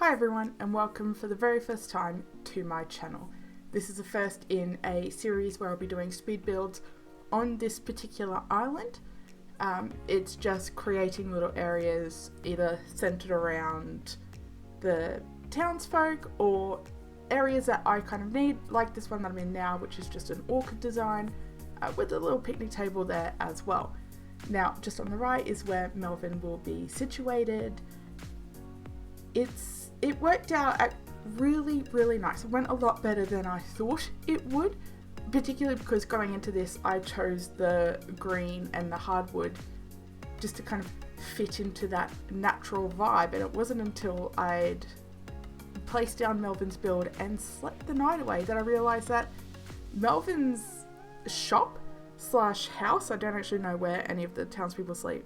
Hi everyone, and welcome for the very first time to my channel. This is the first in a series where I'll be doing speed builds on this particular island. It's just creating little areas either centered around the townsfolk or areas that I kind of need, like this one that I'm in now, which is just an orchid design with a little picnic table there as well. Now, just on the right is where Melvin will be situated. It worked out really nice. It went a lot better than I thought it would, particularly because going into this I chose the green and the hardwood just to kind of fit into that natural vibe, and it wasn't until I'd placed down Melvin's build and slept the night away that I realised that Melvin's shop slash house, I don't actually know where any of the townspeople sleep,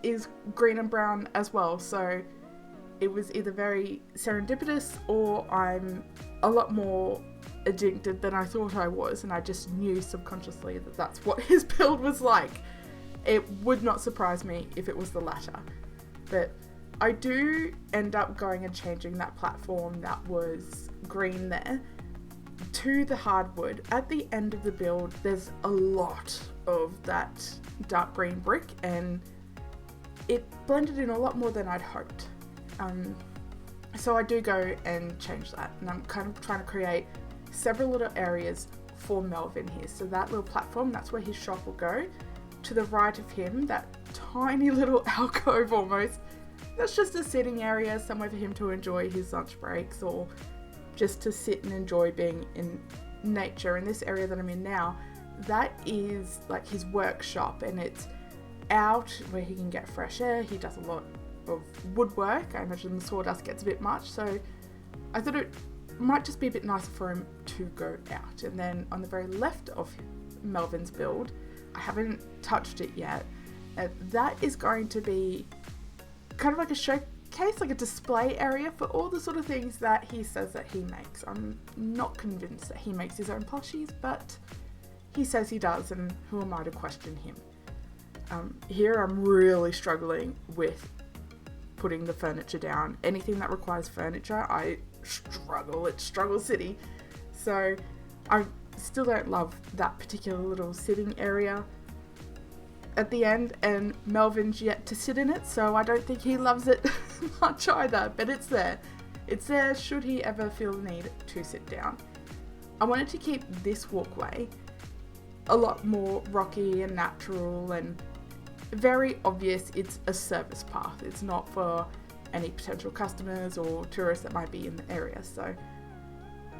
is green and brown as well. So it was either very serendipitous or I'm a lot more addicted than I thought I was, and I just knew subconsciously that that's what his build was like. It would not surprise me if it was the latter. But I do end up going and changing that platform that was green there to the hardwood. At the end of the build, there's a lot of that dark green brick, and it blended in a lot more than I'd hoped. So I do go and change that, and I'm kind of trying to create several little areas for Melvin here. So that little platform, that's where his shop will go. To the right of him, that tiny little alcove almost, that's just a sitting area, somewhere for him to enjoy his lunch breaks or just to sit and enjoy being in nature. In this area that I'm in now, that is like his workshop, and it's out where he can get fresh air. He does a lot of woodwork. I imagine the sawdust gets a bit much, so I thought it might just be a bit nicer for him to go out. And then on the very left of Melvin's build, I haven't touched it yet, that is going to be kind of like a showcase, like a display area for all the sort of things that he says that he makes. I'm not convinced that he makes his own plushies, but he says he does, and who am I to question him? Here I'm really struggling with putting the furniture down. Anything that requires furniture, I struggle. It's struggle city. So I still don't love that particular little sitting area at the end, and Melvin's yet to sit in it, so I don't think he loves it much either, but it's there. It's there should he ever feel the need to sit down. I wanted to keep this walkway a lot more rocky and natural and very obvious. It's a service path. It's not for any potential customers or tourists that might be in the area. So,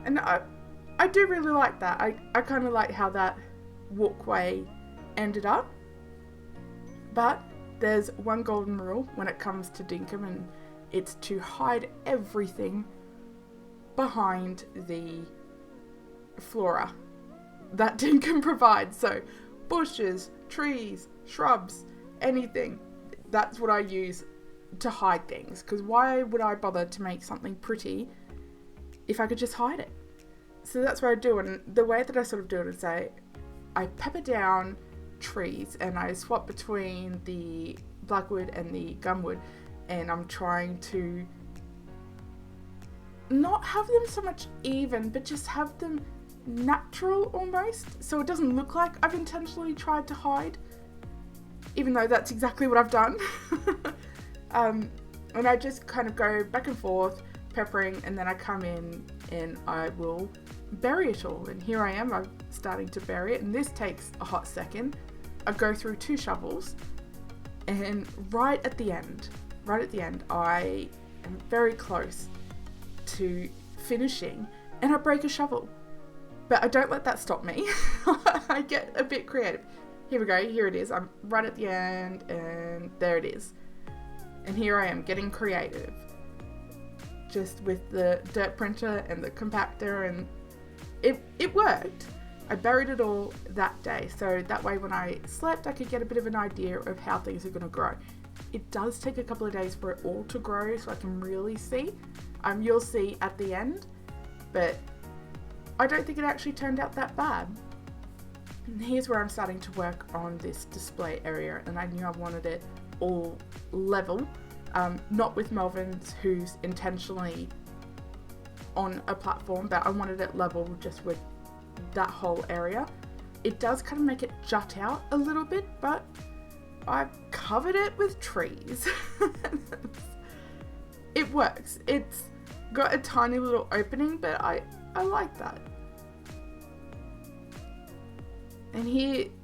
and I do really like that. I kind of like how that walkway ended up. But there's one golden rule when it comes to Dinkum, and it's to hide everything behind the flora that Dinkum provides. So bushes, trees, shrubs, anything. That's what I use to hide things, because why would I bother to make something pretty if I could just hide it? So that's what I do, and the way that I sort of do it is I pepper down trees and I swap between the blackwood and the gumwood, and I'm trying to not have them so much even, but just have them natural almost, so it doesn't look like I've intentionally tried to hide, even though that's exactly what I've done. And I just kind of go back and forth peppering, and then I come in and I will bury it all. And here I am, I'm starting to bury it, and this takes a hot second. I go through 2 shovels, and right at the end I am very close to finishing, and I break a shovel. But I don't let that stop me. I get a bit creative. Here we go, here it is. I'm right at the end, and there it is. And here I am getting creative, just with the dirt printer and the compactor, and it worked. I buried it all that day, so that way when I slept I could get a bit of an idea of how things are going to grow. It does take a couple of days for it all to grow, so I can really see. You'll see at the end, but I don't think it actually turned out that bad. And here's where I'm starting to work on this display area, and I knew I wanted it all level Not with Melvin's, who's intentionally on a platform, but I wanted it level just with that whole area. It does kind of make it jut out a little bit, but I've covered it with trees. It works. It's got a tiny little opening, but I like that. And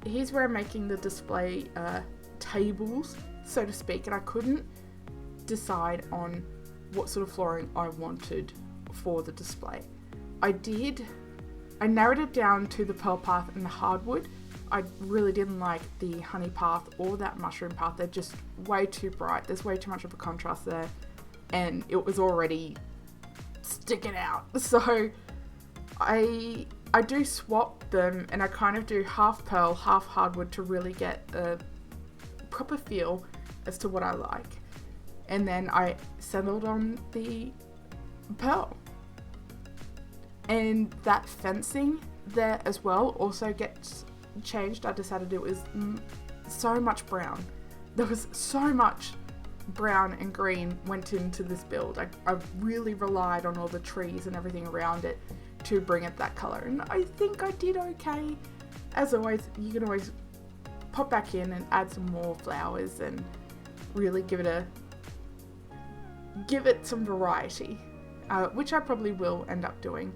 here's where I'm making the display tables, so to speak, and I couldn't decide on what sort of flooring I wanted for the display. I narrowed it down to the pearl path and the hardwood. I really didn't like the honey path or that mushroom path. They're just way too bright. There's way too much of a contrast there, and it was already sticking out. So I do swap them, and I kind of do half pearl, half hardwood to really get a proper feel as to what I like. And then I settled on the pearl. And that fencing there as well also gets changed. I decided it was so much brown. There was so much brown and green went into this build. I really relied on all the trees and everything around it to bring it that color, and I think I did okay. As always, you can always pop back in and add some more flowers and really give it some variety, which I probably will end up doing.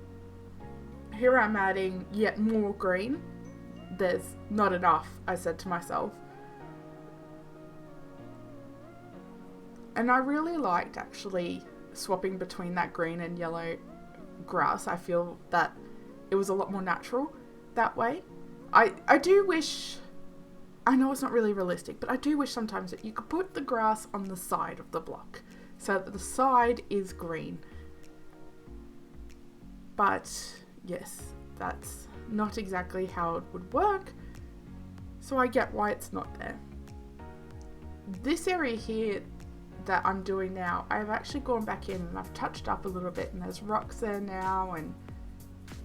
Here I'm adding yet more green. There's not enough, I said to myself. And I really liked actually swapping between that green and yellow grass. I feel that it was a lot more natural that way. I do wish, I know it's not really realistic, but I do wish sometimes that you could put the grass on the side of the block so that the side is green. But yes, that's not exactly how it would work, so I get why it's not there. This area here that I'm doing now, I've actually gone back in and I've touched up a little bit, and there's rocks there now and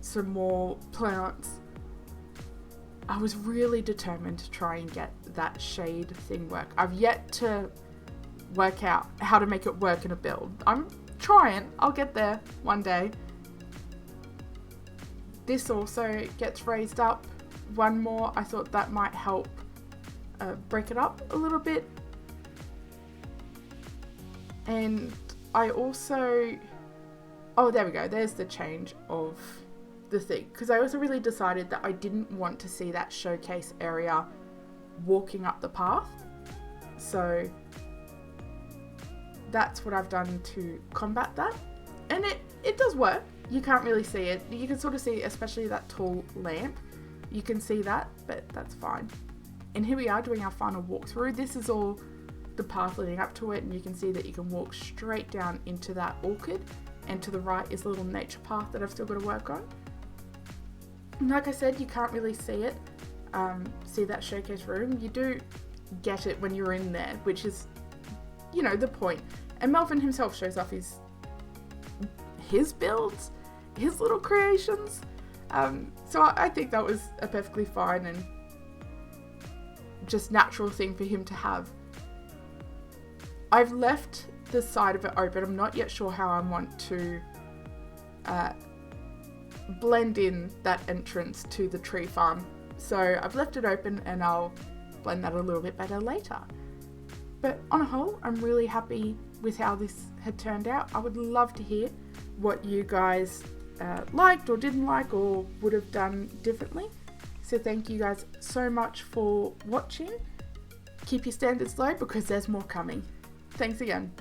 some more plants. I was really determined to try and get that shade thing work. I've yet to work out how to make it work in a build. I'm trying. I'll get there one day. This also gets raised up one more. I thought that might help break it up a little bit. And I also, oh, there we go. There's the change of the thing. Because I also really decided that I didn't want to see that showcase area walking up the path. So that's what I've done to combat that. And it does work. You can't really see it. You can sort of see, especially that tall lamp. You can see that, but that's fine. And here we are doing our final walkthrough. This is all the path leading up to it, and you can see that you can walk straight down into that orchid, and to the right is a little nature path that I've still got to work on. And like I said, you can't really see it, see that showcase room. You do get it when you're in there, which is, you know, the point. And Melvin himself shows off his builds, his little creations. So I think that was a perfectly fine and just natural thing for him to have. I've left the side of it open. I'm not yet sure how I want to blend in that entrance to the tree farm. So I've left it open, and I'll blend that a little bit better later. But on a whole, I'm really happy with how this had turned out. I would love to hear what you guys liked or didn't like or would have done differently. So thank you guys so much for watching. Keep your standards low because there's more coming. Thanks again.